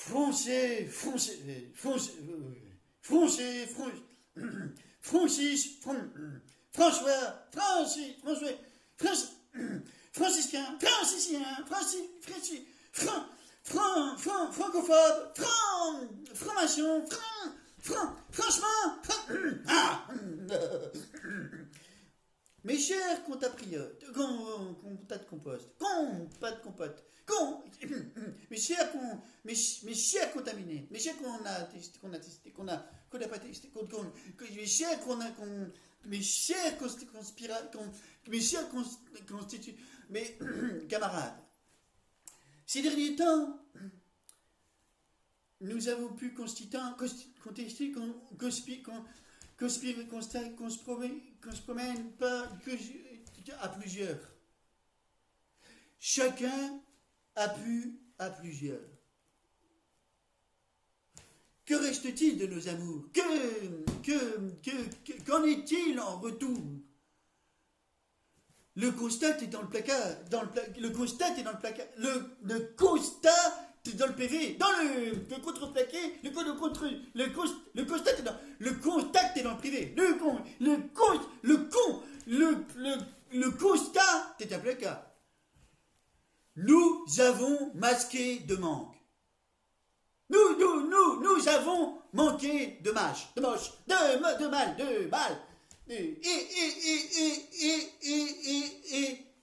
Français, Français, Français, Français, Francis, François, Francis, François, franciscain, francophobe, franc-maçon, franchement, mes chers compatriotes, compas de compost, pas de compote, mes chers contaminés, mes chers qu'on a testé, qu'on n'a pas testé, mes chers mes chers mes chers mes camarades, ces derniers temps, nous avons pu contester, qu'on se promène pas à plusieurs. Chacun a pu à plusieurs. Que reste-t-il de nos amours? Qu'en est-il en retour? Le constat est dans le placard. Le constat est dans le placard. Le constat est dans le PV. Dans le contreplaqué. Le constat est dans le contact est dans le privé. Le constat est un placard. Nous avons masqué de manque. Nous avons manqué de mal, et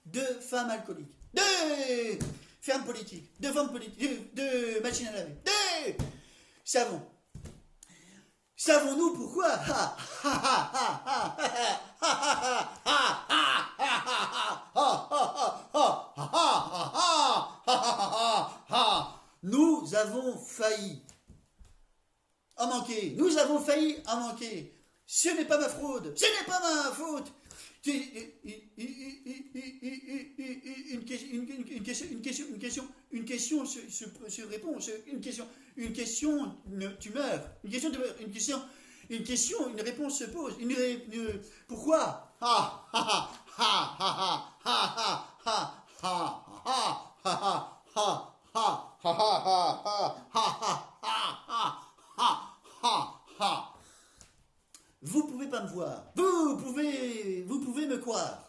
de femmes alcooliques, de fermes politiques, de machines à laver, de savon. Savons-nous pourquoi? Nous avons failli en manquer. Nous avons failli en manquer. Ce n'est pas ma fraude. Ce n'est pas ma faute. Une question se répond. Une question, tu meurs. Une réponse se pose. Pourquoi? Vous pouvez pas me voir. Vous pouvez me croire.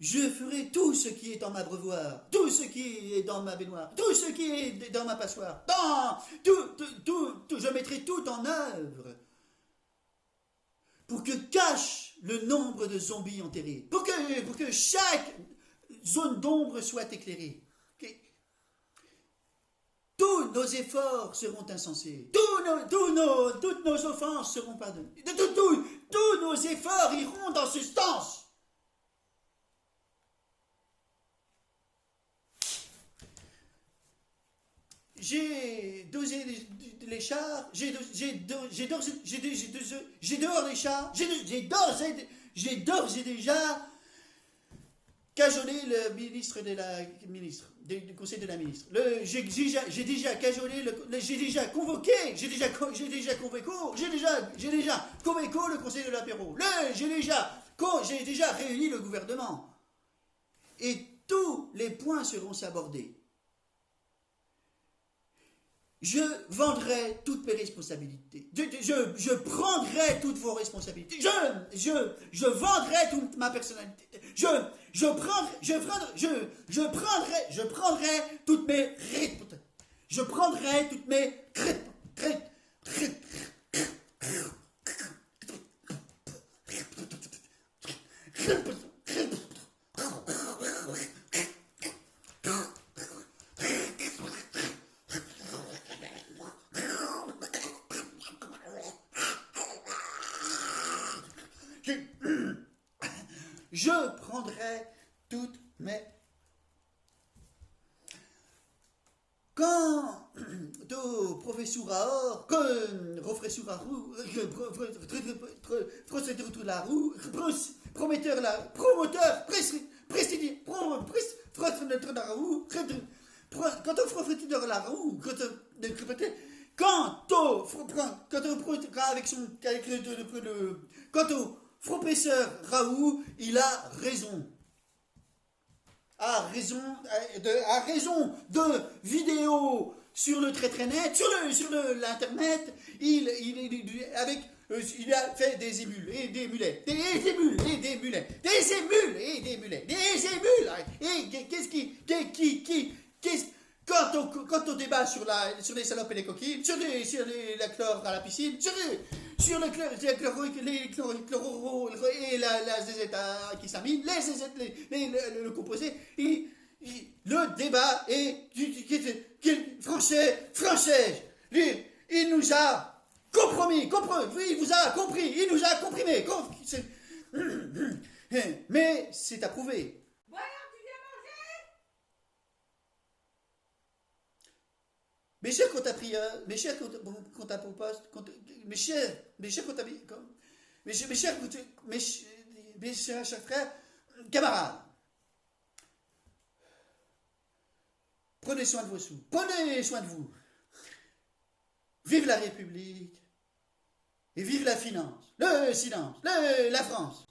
Je ferai tout ce qui est en m'abreuvoir, tout ce qui est dans ma baignoire, tout ce qui est dans ma passoire. Je mettrai tout en œuvre pour que cache le nombre de zombies enterrés, pour que chaque zone d'ombre soit éclairée. Tous nos efforts seront insensés. Toutes nos offenses seront pardonnées. Tous nos efforts iront dans ce sens. J'ai dosé les chars. J'ai d'ores les chars. J'ai d'ores et déjà cajolé le ministre du conseil de la ministre. J'ai déjà cajolé j'ai déjà convoqué le conseil de l'apéro. J'ai déjà réuni le gouvernement. Et tous les points seront abordés. Je vendrai toutes mes responsabilités. Je prendrai toutes vos responsabilités. Je vendrai toute ma personnalité. Je prendrai toutes mes responsabilités. Je prendrai toutes mes je prendrai toutes mes... Quant au professeur Raor, promoteur, quant au professeur Raoult, quant au professeur Raoult, il a raison. À raison de vidéos sur le très net, sur l'internet, il a fait des émules et des mulets, des émules et des mulets, des émules et des mulets, des émules. Et quand on débat sur les salopes et les coquilles, sur la chlore à la piscine, sur le chloro et la zézette qui s'amine, les zézettes, le composé, le débat est Franchet, lui, il nous a compris, il vous a compris, il nous a comprimé, mais c'est approuvé. Mes chers mes chers frères, camarades, prenez soin de vos sous, prenez soin de vous. Vive la République et vive la finance, le silence, la France.